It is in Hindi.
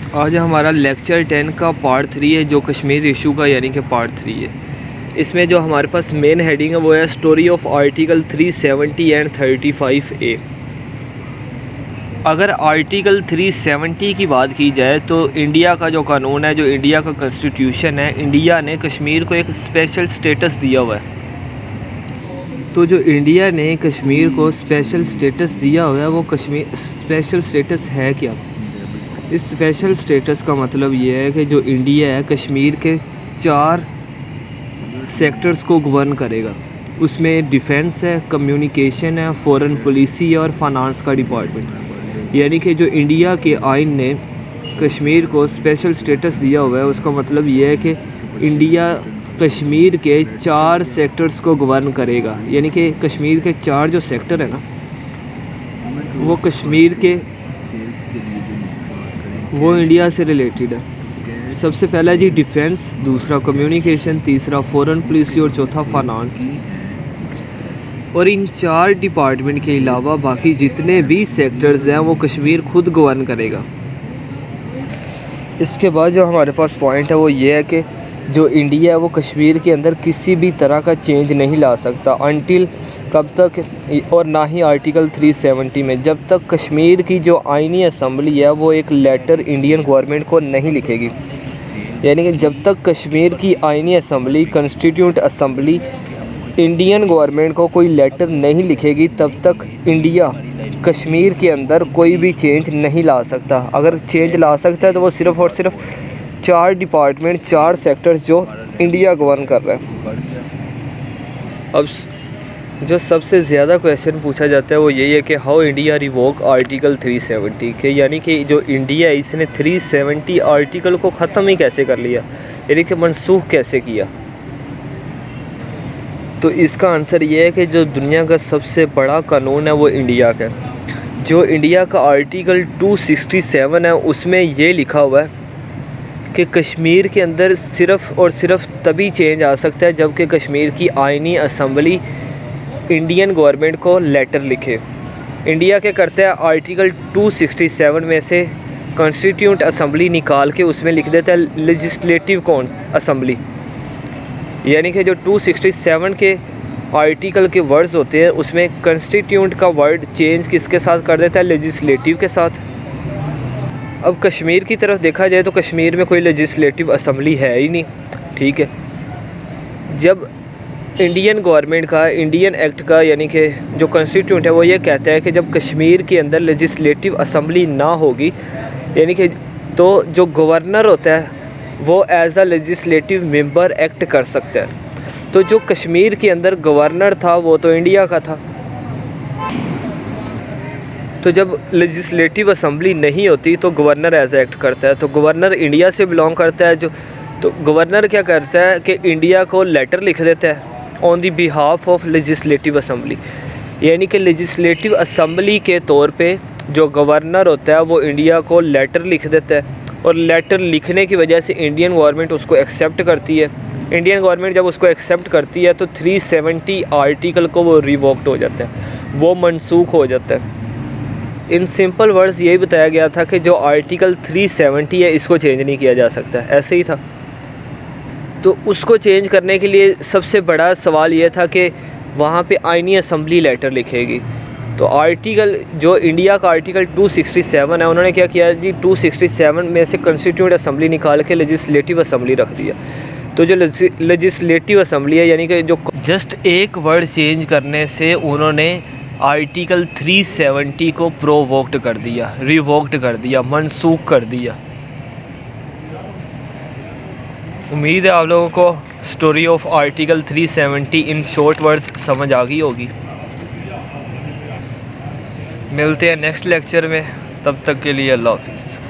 आज हमारा लेक्चर 10 का पार्ट 3 है, जो कश्मीर इशू का यानी कि पार्ट 3 है। इसमें जो हमारे पास मेन हेडिंग है वो है story of article 370 and 35A। अगर आर्टिकल 370 की बात की जाए तो इंडिया का जो कानून है, जो इंडिया का कॉन्स्टिट्यूशन है, इंडिया ने कश्मीर को एक स्पेशल स्टेटस दिया हुआ है। तो जो इंडिया ने कश्मीर को स्पेशल स्टेटस दिया हुआ है वो कश्मीर स्पेशल स्टेटस है क्या? इस स्पेशल स्टेटस का मतलब ये है कि जो इंडिया है कश्मीर के 4 सेक्टर्स को गवर्न करेगा। उसमें डिफेंस है, कम्युनिकेशन है, फॉरेन पॉलिसी और फाइनेंस का डिपार्टमेंट। यानी कि जो इंडिया के आइन ने कश्मीर को स्पेशल स्टेटस दिया हुआ है उसका मतलब ये है कि इंडिया कश्मीर के 4 सेक्टर्स को गवर्न करेगा। यानी कि कश्मीर के 4 जो सेक्टर है ना वो कश्मीर के वो इंडिया से रिलेटेड है। सबसे पहला जी डिफेंस, दूसरा कम्युनिकेशन, तीसरा फॉरेन पॉलिसी और चौथा फाइनेंस। और इन 4 डिपार्टमेंट के अलावा बाकी जितने भी सेक्टर्स हैं वो कश्मीर खुद गवर्न करेगा। इसके बाद जो हमारे पास पॉइंट है वो ये है कि जो इंडिया है वो कश्मीर के अंदर किसी भी तरह का चेंज नहीं ला सकता अनटिल कब तक, और ना ही आर्टिकल 370 में, जब तक कश्मीर की जो आईनी असम्बली है वो एक लेटर इंडियन गवर्नमेंट को नहीं लिखेगी। यानी कि जब तक कश्मीर की आईनी assembly, constituent assembly Indian government को कोई लेटर नहीं लिखेगी तब तक इंडिया कश्मीर के अंदर कोई भी चेंज नहीं ला सकता। अगर चेंज ला सकता है तो वो सिर्फ़ और सिर्फ 4 डिपार्टमेंट, 4 सेक्टर्स जो इंडिया गवर्न कर रहा है। अब जो सबसे ज़्यादा क्वेश्चन पूछा जाता है वो यही है कि हाउ इंडिया रिवोक आर्टिकल 370 के, यानी कि जो इंडिया है इसने 370 आर्टिकल को ख़त्म ही कैसे कर लिया, यानी कि मनसूख कैसे किया। तो इसका आंसर ये है कि जो दुनिया का सबसे बड़ा कानून है वो इंडिया का। जो इंडिया का आर्टिकल 267 है उसमें ये लिखा हुआ है कि कश्मीर के अंदर सिर्फ़ और सिर्फ तभी चेंज आ सकता है जबकि कश्मीर की आईनी असम्बली इंडियन गवर्नमेंट को लेटर लिखे। इंडिया क्या करता है, आर्टिकल 267 में से कॉन्स्टिट्यूंट असम्बली निकाल के उसमें लिख देता है लेजिस्लेटिव असम्बली। यानी कि जो 267 के आर्टिकल के वर्ड्स होते हैं उसमें कॉन्स्टिट्यूंट का वर्ड चेंज किसके साथ कर देता है, लेजिस्लेटिव के साथ। अब कश्मीर की तरफ देखा जाए तो कश्मीर में कोई लेजिस्लेटिव असम्बली है ही नहीं, ठीक है। जब इंडियन गवर्नमेंट का, इंडियन एक्ट का, यानी कि जो कॉन्स्टिट्यूंट है वो ये कहता है कि जब कश्मीर के अंदर लेजिस्लेटिव असम्बली ना होगी, यानी कि तो जो गवर्नर होता है वो as a legislative member act कर सकता है। तो जो कश्मीर के अंदर गवर्नर था वो तो इंडिया का था। तो जब लेजिस्लेटिव असम्बली नहीं होती तो गवर्नर एज एक्ट करता है। तो गवर्नर इंडिया से बिलोंग करता है। तो गवर्नर क्या करता है कि इंडिया को लेटर लिख देता है on the behalf of legislative assembly. यानी कि लेजिस्लेटिव असम्बली के तौर पे जो गवर्नर होता है वो इंडिया को लेटर लिख देता है, और लेटर लिखने की वजह से इंडियन गवर्नमेंट उसको एक्सेप्ट करती है। इंडियन गवर्नमेंट जब उसको एक्सेप्ट करती है तो 370 आर्टिकल को वो रिवोक्ड हो जाता है, वो मनसूख हो जाता है। इन सिंपल वर्ड्स यही बताया गया था कि जो आर्टिकल 370 है इसको चेंज नहीं किया जा सकता, ऐसे ही था। तो उसको चेंज करने के लिए सबसे बड़ा सवाल ये था कि वहाँ पे आईनी असम्बली लेटर लिखेगी। तो आर्टिकल जो इंडिया का आर्टिकल 267 है उन्होंने क्या किया जी, 267 में से कॉन्स्टिट्यूंट असम्बली निकाल के लेजिस्लेटिव असम्बली रख दिया। तो जो लेजिस्लेटिव असम्बली है, यानी कि जो जस्ट एक वर्ड चेंज करने से उन्होंने आर्टिकल 370 को प्रोवोक्ड कर दिया, रिवोक्ड कर दिया, मनसूख कर दिया। उम्मीद है आप लोगों को story of article 370 in short words समझ आ गई होगी। मिलते हैं नेक्स्ट लेक्चर में, तब तक के लिए अल्लाह हाफिज़।